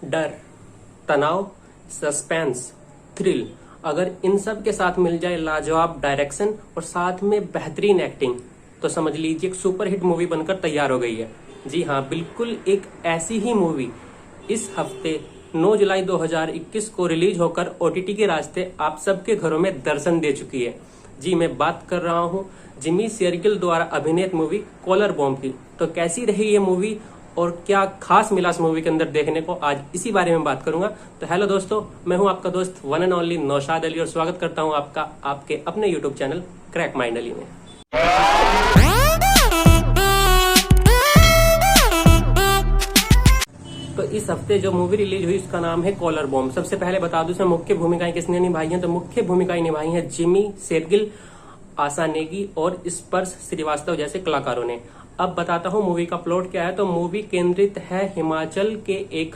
डर, तनाव, suspense, thrill, अगर इन सब के साथ मिल जाए लाजवाब डायरेक्शन और साथ में बेहतरीन एक्टिंग, तो समझ लीजिए एक सुपरहिट मूवी बनकर तैयार हो गई है। जी हाँ, बिल्कुल एक ऐसी ही मूवी इस हफ्ते 9 जुलाई 2021 को रिलीज होकर ओटीटी के रास्ते आप सबके घरों में दर्शन दे चुकी है। जी, मैं बात कर रहा हूँ जिमी शेरगिल द्वारा अभिनीत मूवी कॉलर बॉम्ब की। तो कैसी रही ये मूवी और क्या खास मिला इस मूवी के अंदर देखने को, आज इसी बारे में बात करूंगा। तो हेलो दोस्तों, मैं हूं आपका दोस्त one and only Naushad Ali और स्वागत करता हूं आपका आपके अपने YouTube channel crack mind Ali में। तो इस हफ्ते जो मूवी रिलीज हुई उसका नाम है कॉलर बॉम्ब। सबसे पहले बता दूं इसमें मुख्य भूमिकाएं किसने निभाई हैं। तो मुख्य भूमिकाएं निभाई हैं जिमी शेरगिल, आशा नेगी और स्पर्श श्रीवास्तव जैसे कलाकारों ने। अब बताता हूँ मूवी का प्लॉट क्या है। तो मूवी केंद्रित है हिमाचल के एक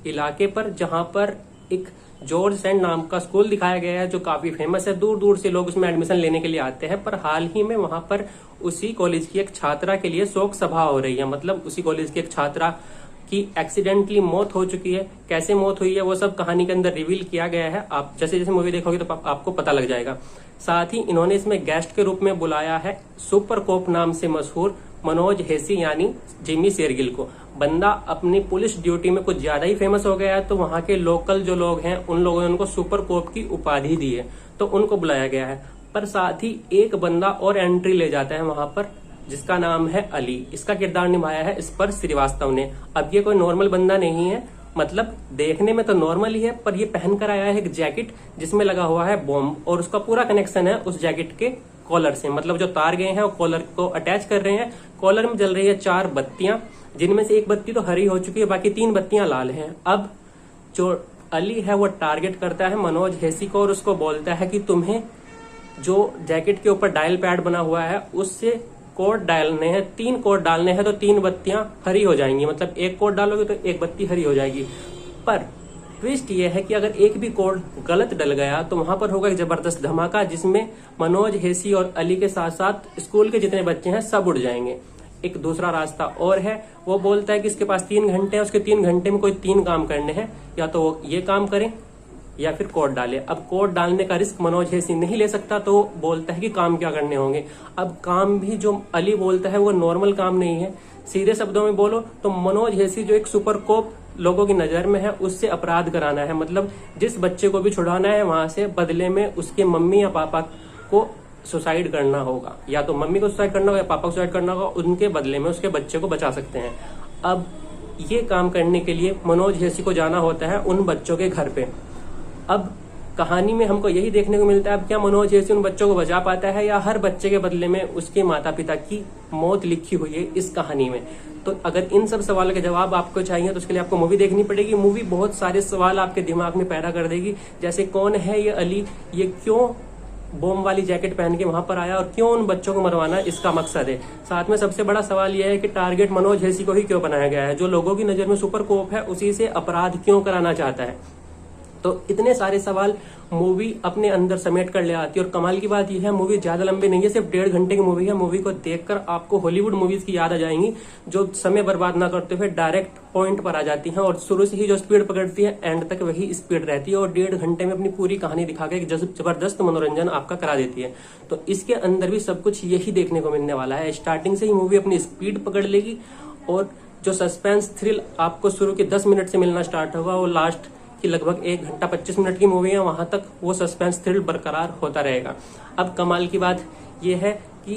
इलाके पर, जहां पर एक जॉर्ज सैंड नाम का स्कूल दिखाया गया है जो काफी फेमस है। दूर दूर से लोग उसमें एडमिशन लेने के लिए आते हैं। पर हाल ही में वहां पर उसी कॉलेज की एक छात्रा के लिए शोक सभा हो रही है। मतलब उसी कॉलेज की एक छात्रा की एक्सीडेंटली मौत हो चुकी है। कैसे मौत हुई है वो सब कहानी के अंदर रिवील किया गया है। आप जैसे जैसे मूवी देखोगे तो आपको पता लग जाएगा। साथ ही इन्होंने इसमें गेस्ट के रूप में बुलाया है सुपर कोप नाम से मशहूर मनोज हेसी यानी जिमी शेरगिल को। बंदा अपनी पुलिस ड्यूटी में कुछ ज्यादा ही फेमस हो गया है, तो वहां के लोकल जो लोग हैं उन लोगों ने उनको सुपर कोप की उपाधि दी है, तो उनको बुलाया गया है। पर साथ ही एक बंदा और एंट्री ले जाता है वहां पर, जिसका नाम है अली। इसका किरदार निभाया है स्पर्श श्रीवास्तव ने। अब ये कोई नॉर्मल बंदा नहीं है, मतलब देखने में तो नॉर्मल ही है, पर ये पहनकर आया है एक जैकेट जिसमें लगा हुआ है बॉम्ब, और उसका पूरा कनेक्शन है उस जैकेट के कॉलर से। मतलब जो तार गए हैं वो कॉलर को अटैच कर रहे हैं। कॉलर में जल रही है 4 बत्तियां, जिनमें से एक बत्ती तो हरी हो चुकी है, बाकी 3 बत्तियां लाल हैं। अब जो अली है वो टारगेट करता है मनोज हेसी को और उसको बोलता है कि तुम्हें जो जैकेट के ऊपर डायल पैड बना हुआ है उससे कोड डालने हैं, 3 कोड डालने हैं, तो 3 बत्तियां हरी हो जाएंगी। मतलब एक कोड डालोगे तो एक बत्ती हरी हो जाएगी। पर ट्विस्ट ये है कि अगर एक भी कोड गलत डल गया तो वहां पर होगा एक जबरदस्त धमाका, जिसमें मनोज हेसी और अली के साथ साथ स्कूल के जितने बच्चे हैं सब उड़ जाएंगे। एक दूसरा रास्ता और है, वो बोलता है कि इसके पास 3 घंटे हैं, उसके 3 घंटे में कोई 3 काम करने हैं, या तो वो ये काम करें या फिर कोड डाले। अब कोड डालने का रिस्क मनोज हेसी नहीं ले सकता, तो बोलता है कि काम क्या करने होंगे। अब काम भी जो अली बोलता है वो नॉर्मल काम नहीं है। सीधे शब्दों में बोलो तो मनोज हेसी जो एक सुपर कोप लोगों की नजर में है, उससे अपराध कराना है। मतलब जिस बच्चे को भी छुड़ाना है वहां से, बदले में उसके मम्मी या पापा को सुसाइड करना होगा, या तो मम्मी को सुसाइड करना होगा या पापा को सुसाइड करना होगा, उनके बदले में उसके बच्चे को बचा सकते हैं। अब ये काम करने के लिए मनोज हेसी को जाना होता है उन बच्चों के घर पे। अब कहानी में हमको यही देखने को मिलता है, अब क्या मनोज हेसी उन बच्चों को बचा पाता है या हर बच्चे के बदले में उसके माता पिता की मौत लिखी हुई है इस कहानी में। तो अगर इन सब सवालों के जवाब आपको चाहिए तो उसके लिए आपको मूवी देखनी पड़ेगी। मूवी बहुत सारे सवाल आपके दिमाग में पैदा कर देगी, जैसे कौन है ये अली, ये क्यों बॉम्ब वाली जैकेट पहन के वहां पर आया और क्यों उन बच्चों को मरवाना इसका मकसद है। साथ में सबसे बड़ा सवाल यह है कि टारगेट मनोज हेसी को ही क्यों बनाया गया है, जो लोगों की नजर में सुपर कोप है उसी से अपराध क्यों कराना चाहता है। तो इतने सारे सवाल मूवी अपने अंदर समेट कर ले आती है। और कमाल की बात यह है, मूवी ज्यादा लंबी नहीं है, सिर्फ 1.5 घंटे की मूवी है। मूवी को देखकर आपको हॉलीवुड मूवीज की याद आ जाएंगी, जो समय बर्बाद ना करते हुए डायरेक्ट पॉइंट पर आ जाती हैं, और शुरू से ही जो स्पीड पकड़ती है एंड तक वही स्पीड रहती है, और 1.5 घंटे में अपनी पूरी कहानी दिखा के जबरदस्त मनोरंजन आपका करा देती है। तो इसके अंदर भी सब कुछ यही देखने को मिलने वाला है। स्टार्टिंग से ही मूवी अपनी स्पीड पकड़ लेगी, और जो सस्पेंस थ्रिल आपको शुरू के 10 मिनट से मिलना स्टार्ट होगा, वो लास्ट कि लगभग 1 घंटा 25 मिनट की मूवी है, वहां तक वो सस्पेंस थ्रिल बरकरार होता रहेगा। अब कमाल की बात यह है कि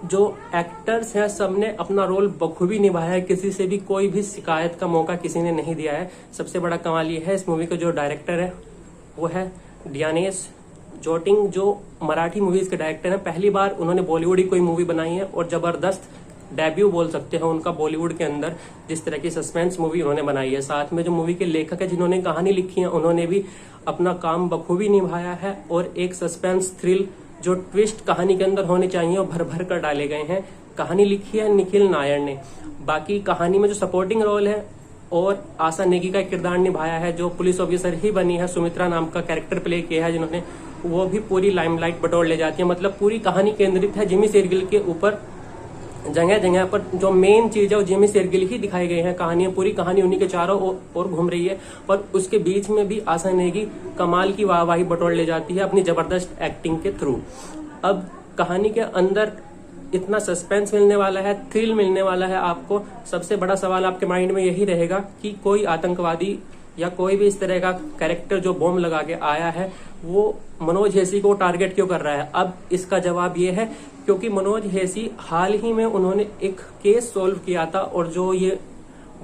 जो एक्टर्स हैं सबने अपना रोल बखूबी निभाया है, किसी से भी कोई भी शिकायत का मौका किसी ने नहीं दिया है। सबसे बड़ा कमाल ये है, इस मूवी का जो डायरेक्टर है वो है ड्यानेश जोटिंग, जो मराठी मूवीज के डायरेक्टर हैं। पहली बार उन्होंने बॉलीवुड की कोई मूवी बनाई है, और जबरदस्त डेब्यू बोल सकते हैं उनका बॉलीवुड के अंदर, जिस तरह की सस्पेंस मूवी उन्होंने बनाई है। साथ में जो मूवी के लेखक है जिन्होंने कहानी लिखी है, उन्होंने भी अपना काम बखूबी निभाया है, और एक सस्पेंस थ्रिल जो ट्विस्ट कहानी के अंदर होने चाहिए वो भर भर कर डाले गए हैं। कहानी लिखी है निखिल नायर ने। बाकी कहानी में जो सपोर्टिंग रोल है और आशा नेगी का किरदार निभाया है, जो पुलिस ऑफिसर ही बनी है, सुमित्रा नाम का कैरेक्टर प्ले किया है जिन्होंने, वो भी पूरी लाइमलाइट बटोर ले जाती है। मतलब पूरी कहानी केंद्रित है जिमी शेरगिल के ऊपर, जगह जगह पर जो मेन चीज है वो जिमी शेरगिल ही दिखाए गए हैं। कहानी, पूरी कहानी उन्हीं के चारों ओर घूम रही है, पर उसके बीच में भी आशा नेगी कमाल की वाहवाही बटोर ले जाती है अपनी जबरदस्त एक्टिंग के थ्रू। अब कहानी के अंदर इतना सस्पेंस मिलने वाला है, थ्रिल मिलने वाला है आपको। सबसे बड़ा सवाल आपके माइंड में यही रहेगा कि कोई आतंकवादी या कोई भी इस तरह का कैरेक्टर जो बॉम्ब लगा के आया है वो मनोज हेसी को टारगेट क्यों कर रहा है। अब इसका जवाब ये है क्योंकि मनोज हेसी हाल ही में उन्होंने एक केस सॉल्व किया था और जो ये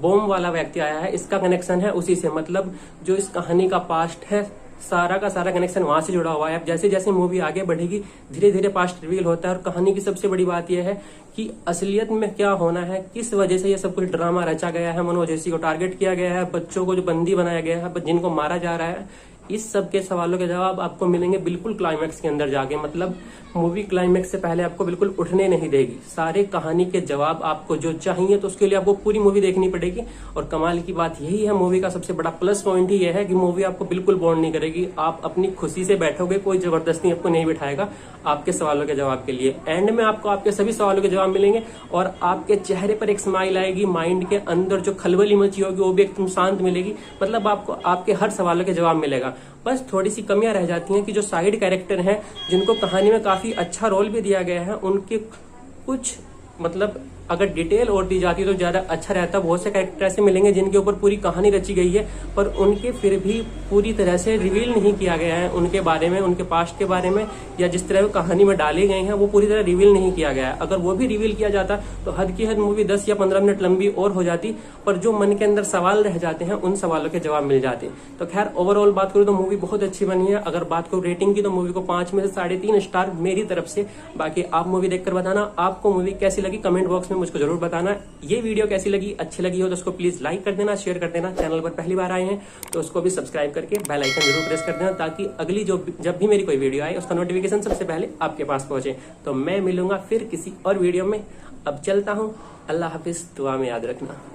बॉम्ब वाला व्यक्ति आया है इसका कनेक्शन है उसी से। मतलब जो इस कहानी का पास्ट है सारा का सारा कनेक्शन वहां से जुड़ा हुआ है। अब जैसे जैसे मूवी आगे बढ़ेगी धीरे धीरे पास्ट रिवील होता है। और कहानी की सबसे बड़ी बात यह है कि असलियत में क्या होना है, किस वजह से ये सब कुछ ड्रामा रचा गया है, मनोज हेसी को टारगेट किया गया है, बच्चों को जो बंदी बनाया गया है, जिनको मारा जा रहा है, इस सब के सवालों के जवाब आपको मिलेंगे बिल्कुल क्लाइमैक्स के अंदर जाके। मतलब मूवी क्लाइमैक्स से पहले आपको बिल्कुल उठने नहीं देगी। सारे कहानी के जवाब आपको जो चाहिए तो उसके लिए आपको पूरी मूवी देखनी पड़ेगी। और कमाल की बात यही है, मूवी का सबसे बड़ा प्लस पॉइंट ही यह है कि मूवी आपको बिल्कुल बोर नहीं करेगी। आप अपनी खुशी से बैठोगे, कोई जबरदस्ती आपको नहीं बिठाएगा आपके सवालों के जवाब के लिए। एंड में आपको आपके सभी सवालों के जवाब मिलेंगे और आपके चेहरे पर एक स्माइल आएगी। माइंड के अंदर जो खलबली मची होगी वो भी एकदम शांत मिलेगी। मतलब आपको आपके हर सवालों के जवाब मिलेगा। बस थोड़ी सी कमियां रह जाती हैं कि जो साइड कैरेक्टर हैं जिनको कहानी में काफी अच्छा रोल भी दिया गया है, उनके कुछ मतलब अगर डिटेल और दी जाती तो ज्यादा अच्छा रहता। बहुत से कैरेक्टर ऐसे मिलेंगे जिनके ऊपर पूरी कहानी रची गई है पर उनके फिर भी पूरी तरह से रिवील नहीं किया गया है उनके बारे में, उनके पास्ट के बारे में, या जिस तरह वो कहानी में डाले गए हैं वो पूरी तरह रिवील नहीं किया गया है। अगर वो भी रिवील किया जाता तो हद की हद मूवी 10 या 15 मिनट लंबी और हो जाती। पर जो मन के अंदर सवाल रह जाते हैं उन सवालों के जवाब मिल जाते। तो खैर ओवरऑल बात करूँ तो मूवी बहुत अच्छी बनी है। अगर बात करूँ रेटिंग की तो मूवी को 5 में से 3.5 स्टार मेरी तरफ से। बाकी आप मूवी देखकर बताना आपको मूवी कैसी लगी, कमेंट बॉक्स में मुझको जरूर बताना। ये वीडियो कैसी लगी, अच्छी लगी हो तो उसको प्लीज लाइक कर देना, शेयर कर देना। चैनल पर पहली बार आए हैं तो उसको भी सब्सक्राइब करके बेल आइकन जरूर प्रेस कर देना ताकि अगली जब भी मेरी कोई वीडियो आए उसका नोटिफिकेशन सबसे पहले आपके पास पहुंचे। तो मैं मिलूंगा फिर किसी और वीडियो में। अब चलता हूं, अल्लाह हाफिज, दुआ में याद रखना।